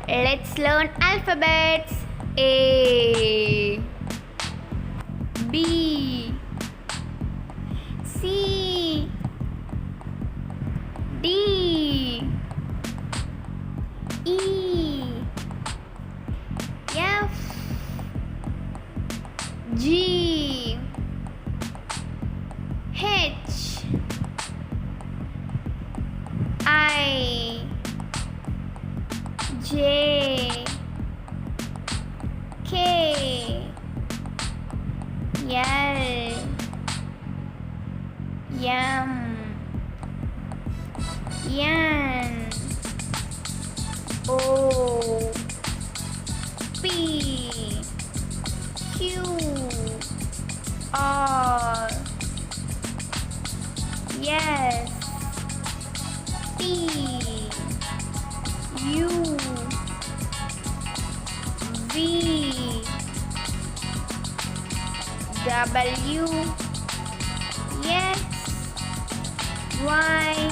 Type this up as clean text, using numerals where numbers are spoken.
Let's learn alphabets. A, B, C, D, E, F, G, H, I, J, K, L, M, N, O, P, Q, R, S, T, U, V, W, X, Y,